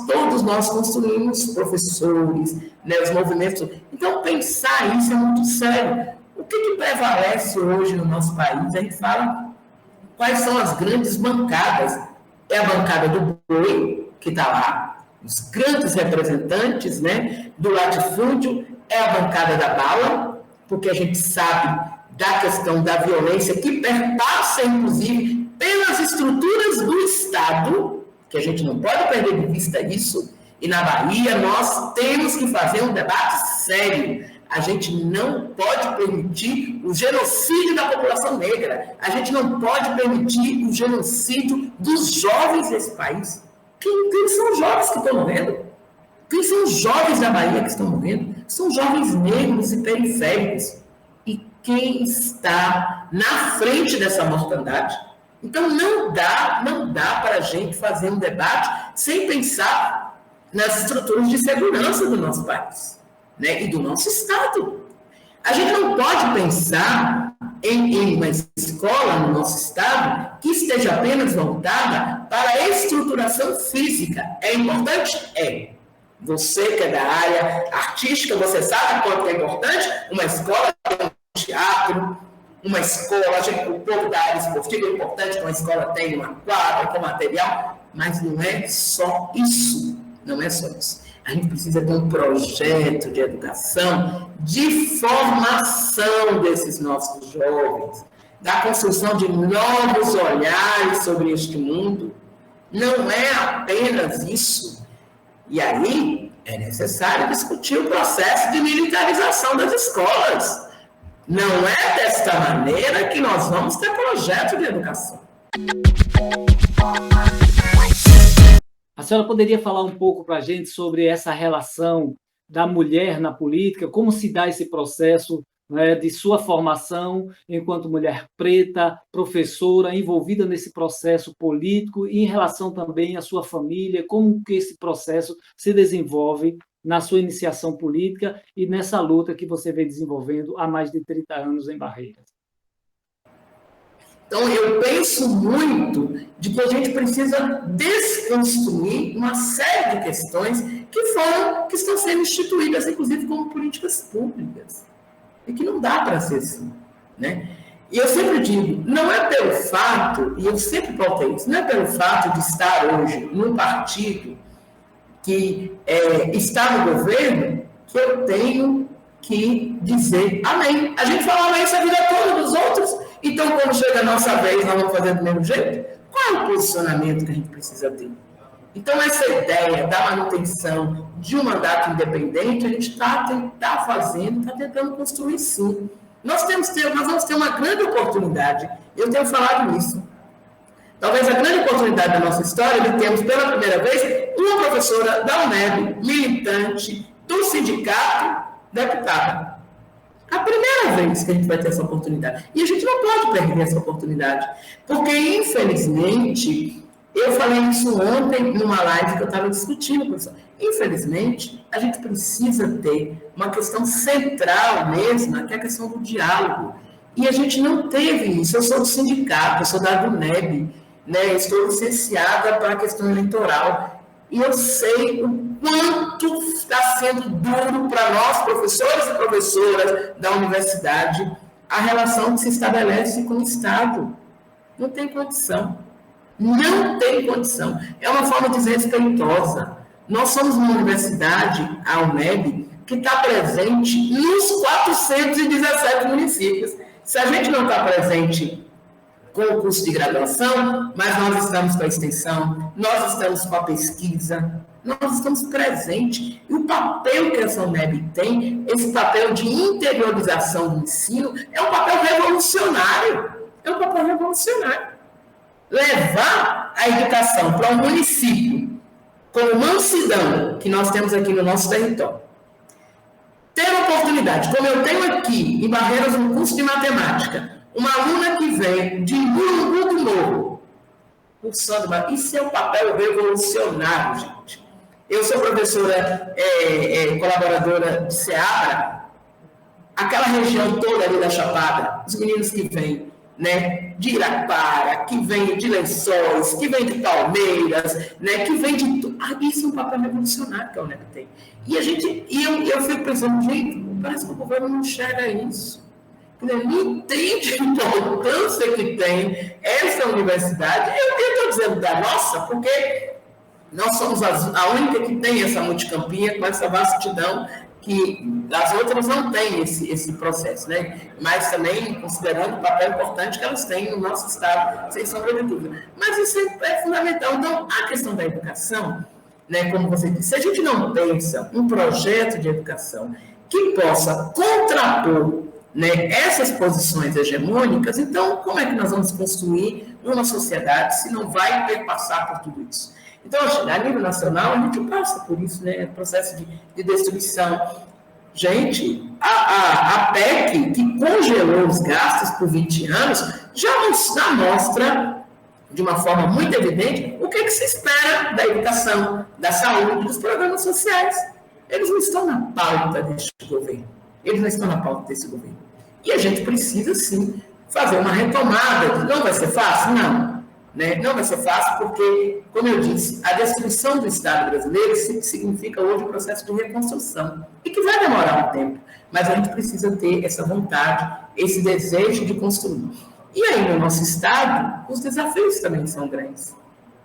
todos nós construímos, professores, né, os movimentos. Então, pensar isso é muito sério. O que prevalece hoje no nosso país? A gente fala quais são as grandes bancadas. É a bancada do boi, que está lá, os grandes representantes, né, do latifúndio, é a bancada da bala, porque a gente sabe da questão da violência, que perpassa, inclusive, pelas estruturas do Estado, que a gente não pode perder de vista isso, e na Bahia nós temos que fazer um debate sério. A gente não pode permitir o genocídio da população negra, a gente não pode permitir o genocídio dos jovens desse país. Quem são os jovens que estão morrendo? Quem são os jovens da Bahia que estão morrendo? São jovens negros e periféricos. Quem está na frente dessa mortandade. Então, não dá para a gente fazer um debate sem pensar nas estruturas de segurança do nosso país, né, e do nosso Estado. A gente não pode pensar em uma escola no nosso Estado que esteja apenas voltada para a estruturação física. É importante? É. Você que é da área artística, você sabe quanto é importante uma escola teatro, uma escola, o povo da área esportiva, é importante que uma escola tenha uma quadra com material. Mas não é só isso. Não é só isso. A gente precisa ter um projeto de educação, de formação desses nossos jovens, da construção de novos olhares sobre este mundo. Não é apenas isso. E aí é necessário discutir o processo de militarização das escolas. Não é desta maneira que nós vamos ter projeto de educação. A senhora poderia falar um pouco para a gente sobre essa relação da mulher na política, como se dá esse processo, né, de sua formação enquanto mulher preta, professora, envolvida nesse processo político e em relação também à sua família, como que esse processo se desenvolve na sua iniciação política e nessa luta que você vem desenvolvendo há mais de 30 anos em Barreiras? Então, eu penso muito de que a gente precisa desconstruir uma série de questões que estão sendo instituídas, inclusive, como políticas públicas. E que não dá para ser assim, né? E eu sempre digo, não é pelo fato, e eu sempre pautei isso, não é pelo fato de estar hoje num partido que está no governo que eu tenho que dizer amém. A gente falava isso a vida toda dos outros. Então, quando chega a nossa vez, nós vamos fazer do mesmo jeito? Qual é o posicionamento que a gente precisa ter? Então, essa ideia da manutenção de um mandato independente, a gente está tentando construir sim. Nós vamos ter uma grande oportunidade, eu tenho falado nisso. Talvez a grande oportunidade da nossa história, de termos pela primeira vez uma professora da UNEB, militante do sindicato, deputada. A primeira vez que a gente vai ter essa oportunidade. E a gente não pode perder essa oportunidade. Porque, infelizmente, eu falei isso ontem numa live que eu estava discutindo, professor. Infelizmente, a gente precisa ter uma questão central mesma, que é a questão do diálogo. E a gente não teve isso. Eu sou do sindicato, eu sou da UNEB, né? Estou licenciada para a questão eleitoral. E eu sei o quanto está sendo duro para nós, professores e professoras da universidade, a relação que se estabelece com o Estado. Não tem condição. Não tem condição. É uma forma desrespeitosa. Nós somos uma universidade, a UNEB, que está presente nos 417 municípios. Se a gente não está presente com o curso de graduação, mas nós estamos com a extensão, nós estamos com a pesquisa, nós estamos presentes. E o papel que essa UNEB tem, esse papel de interiorização do ensino, é um papel revolucionário. É um papel revolucionário. Levar a educação para um município, com mansidão, que nós temos aqui no nosso território. Ter a oportunidade, como eu tenho aqui em Barreiras, no curso de matemática, uma aluna que vem de Murungu do Morro, cursando, isso é um papel revolucionário, gente. Eu sou professora colaboradora de SEABRA, aquela região toda ali da Chapada, os meninos que vêm, né, de Irapara, que vêm de Lençóis, que vêm de Palmeiras, né, que vêm de... isso é um papel revolucionário que a UNEB tem. E eu fico pensando, gente, parece que o governo não enxerga isso. Não entende a importância que tem essa universidade. Eu estou dizendo da nossa, porque nós somos a única que tem essa multicampinha com essa vastidão, que as outras não têm esse processo, né? Mas também considerando o papel importante que elas têm no nosso estado, sem sombra de dúvida. Mas isso é fundamental. Então, a questão da educação, né, como você disse, se a gente não pensa um projeto de educação que possa contrapor, né, essas posições hegemônicas, então como é que nós vamos construir uma sociedade se não vai perpassar por tudo isso? Então, a nível nacional, a gente passa por isso, né, processo de destruição. Gente, a PEC, que congelou os gastos por 20 anos, já nos mostra, de uma forma muito evidente, o que se espera da educação, da saúde, dos programas sociais. Eles não estão na pauta deste governo. Eles não estão na pauta desse governo. E a gente precisa, sim, fazer uma retomada. Não vai ser fácil? Não. Né? Não vai ser fácil porque, como eu disse, a destruição do Estado brasileiro significa hoje um processo de reconstrução. E que vai demorar um tempo. Mas a gente precisa ter essa vontade, esse desejo de construir. E aí, no nosso Estado, os desafios também são grandes.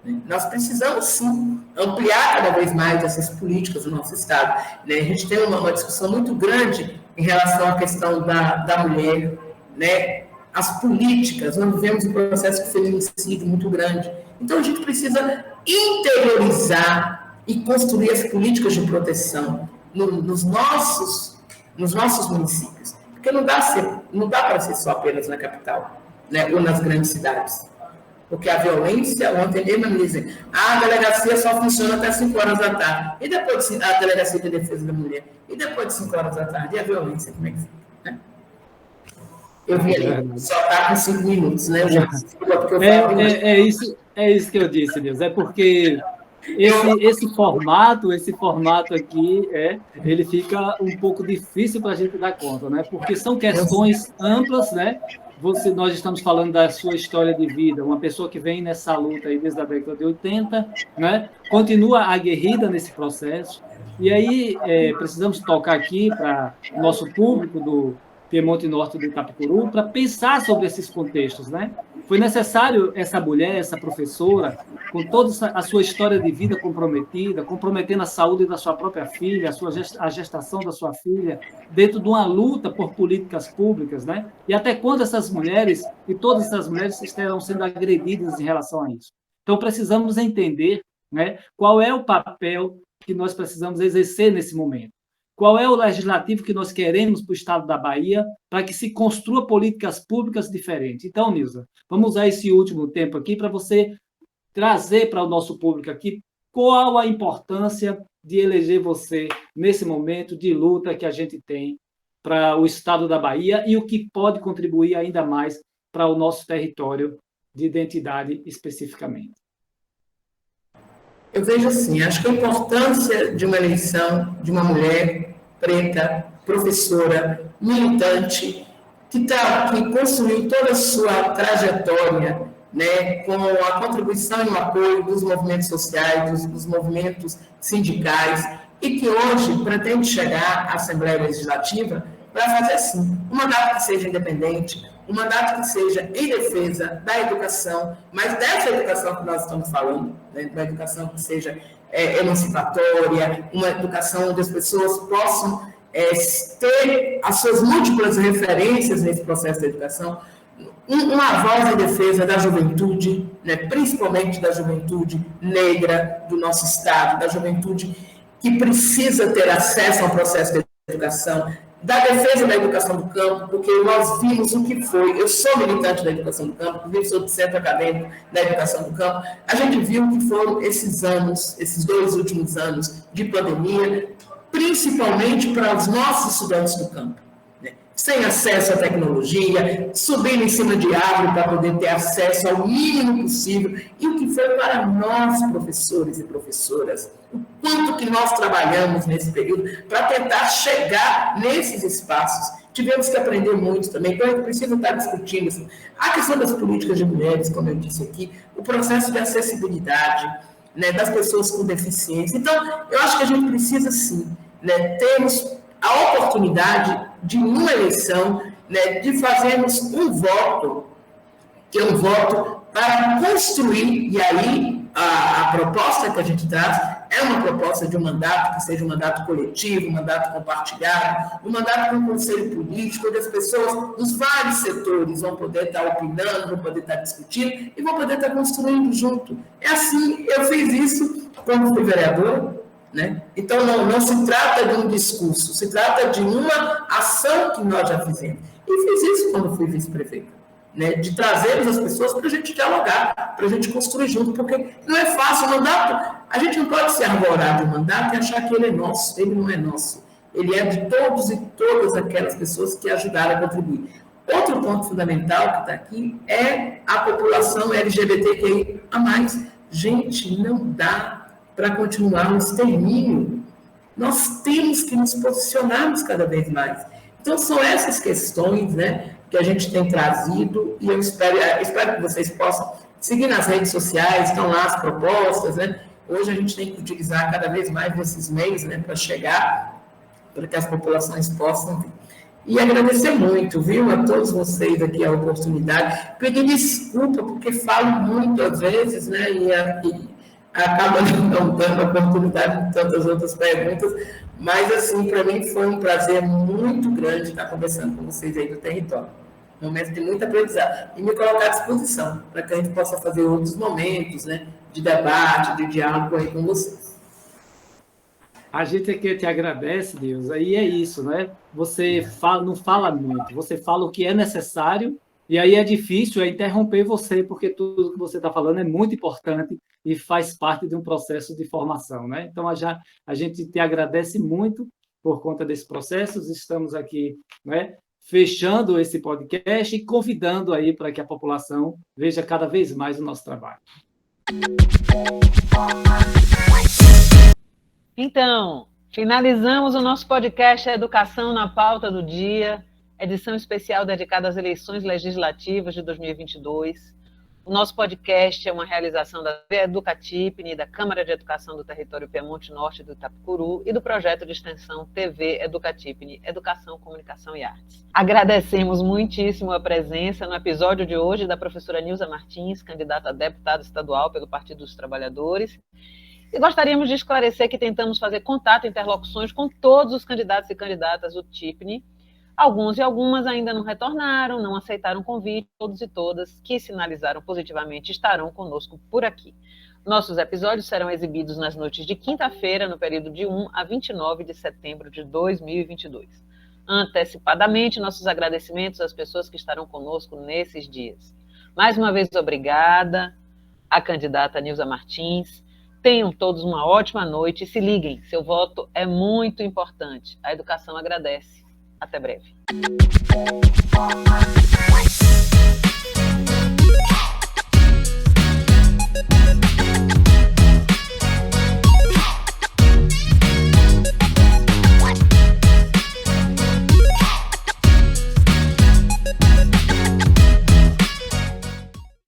né? Nós precisamos, sim, ampliar cada vez mais essas políticas no nosso Estado, né? A gente tem uma discussão muito grande em relação à questão da mulher, né? As políticas, nós vivemos um processo de feminicídio muito grande. Então, a gente precisa interiorizar e construir as políticas de proteção nos nossos municípios. Porque não dá para ser só apenas na capital, né? Ou nas grandes cidades. Porque a violência, ontem mesmo me dizem, a delegacia só funciona até 5 horas da tarde. E depois a delegacia de defesa da mulher? E depois de 5 horas da tarde? E a violência, como é que fica? Né? Eu vi ali, só está com 5 minutos, né? É isso que eu disse, Deus. É porque esse formato aqui, ele fica um pouco difícil para a gente dar conta, né? Porque são questões amplas, né? Nós estamos falando da sua história de vida, uma pessoa que vem nessa luta aí desde a década de 80, né? Continua aguerrida nesse processo, e aí precisamos tocar aqui para o nosso público do Piemonte Norte do Itapicuru, para pensar sobre esses contextos, né? Foi necessário essa mulher, essa professora, com toda a sua história de vida comprometida, comprometendo a saúde da sua própria filha, a gestação da sua filha, dentro de uma luta por políticas públicas, né? E até quando essas mulheres, e todas essas mulheres estarão sendo agredidas em relação a isso. Então, precisamos entender, né, qual é o papel que nós precisamos exercer nesse momento. Qual é o legislativo que nós queremos para o Estado da Bahia para que se construa políticas públicas diferentes? Então, Nilza, vamos usar esse último tempo aqui para você trazer para o nosso público aqui qual a importância de eleger você nesse momento de luta que a gente tem para o Estado da Bahia e o que pode contribuir ainda mais para o nosso território de identidade especificamente. Eu vejo assim, acho que a importância de uma eleição de uma mulher preta, professora, militante, que construiu toda a sua trajetória, né, com a contribuição e o apoio dos movimentos sociais, dos movimentos sindicais, e que hoje pretende chegar à Assembleia Legislativa para fazer, sim, um mandato que seja independente, um mandato que seja em defesa da educação, mas dessa educação que nós estamos falando, né, uma educação que seja emancipatória, uma educação onde as pessoas possam ter as suas múltiplas referências nesse processo de educação, uma voz em defesa da juventude, né, principalmente da juventude negra do nosso Estado, da juventude que precisa ter acesso ao processo de educação, da defesa da educação do campo, porque nós vimos o que foi. Eu sou militante da educação do campo, sou do centro acadêmico da educação do campo. A gente viu que foram esses anos, esses 2 últimos anos de pandemia, principalmente para os nossos estudantes do campo, né? Sem acesso à tecnologia, subindo em cima de árvore para poder ter acesso ao mínimo possível. E o que foi para nós, professores e professoras, o quanto que nós trabalhamos nesse período para tentar chegar nesses espaços. Tivemos que aprender muito também, então a gente precisa estar discutindo assim, a questão das políticas de mulheres, como eu disse aqui, o processo de acessibilidade, né, das pessoas com deficiência. Então, eu acho que a gente precisa, sim, né, termos a oportunidade de, numa eleição, né, de fazermos um voto, que é um voto para construir, e aí a proposta que a gente traz é uma proposta de um mandato que seja um mandato coletivo, um mandato compartilhado, um mandato com um conselho político, onde as pessoas dos vários setores vão poder estar opinando, vão poder estar discutindo e vão poder estar construindo junto. É assim, eu fiz isso quando fui vereadora, né? Então, não se trata de um discurso, se trata de uma ação que nós já fizemos. E fiz isso quando fui vice-prefeito, né? De trazermos as pessoas para a gente dialogar, para a gente construir junto, porque não é fácil. O mandato, a gente não pode se arvorar de um mandato e achar que ele é nosso. Ele não é nosso. Ele é de todos e todas aquelas pessoas que ajudaram a contribuir. Outro ponto fundamental que está aqui é a população LGBTQIA+. Gente, não dá para continuar o extermínio. Nós temos que nos posicionarmos cada vez mais. Então, são essas questões, né, que a gente tem trazido, e eu espero que vocês possam seguir nas redes sociais, estão lá as propostas, né? Hoje a gente tem que utilizar cada vez mais esses meios, né, para chegar, para que as populações possam vir. E agradecer muito, viu, a todos vocês aqui a oportunidade. Pedir desculpa, porque falo muito às vezes, né, e acaba não dando oportunidade de tantas outras perguntas, mas, assim, para mim foi um prazer muito grande estar conversando com vocês aí do território. Um momento de muito aprendizado. E me colocar à disposição para que a gente possa fazer outros momentos, né, de debate, de diálogo aí com vocês. A gente aqui te agradece, Deus. Aí é isso, né? Você não fala muito, você fala o que é necessário, e aí é difícil interromper você, porque tudo que você está falando é muito importante e faz parte de um processo de formação, né? Então, a gente te agradece muito por conta desse processo. Estamos aqui, né, fechando esse podcast e convidando aí para que a população veja cada vez mais o nosso trabalho. Então, finalizamos o nosso podcast Educação na Pauta do Dia, edição especial dedicada às eleições legislativas de 2022. O nosso podcast é uma realização da TV Educatipni, da Câmara de Educação do Território Piemonte Norte do Itapicuru e do projeto de extensão TV Educatipni, Educação, Comunicação e Artes. Agradecemos muitíssimo a presença no episódio de hoje da professora Nilza Martins, candidata a deputada estadual pelo Partido dos Trabalhadores. E gostaríamos de esclarecer que tentamos fazer contato e interlocuções com todos os candidatos e candidatas do TIPNI. Alguns e algumas ainda não retornaram, não aceitaram o convite. Todos e todas que sinalizaram positivamente estarão conosco por aqui. Nossos episódios serão exibidos nas noites de quinta-feira, no período de 1 a 29 de setembro de 2022. Antecipadamente, nossos agradecimentos às pessoas que estarão conosco nesses dias. Mais uma vez, obrigada à candidata Nilza Martins. Tenham todos uma ótima noite e se liguem, seu voto é muito importante. A educação agradece. Até breve.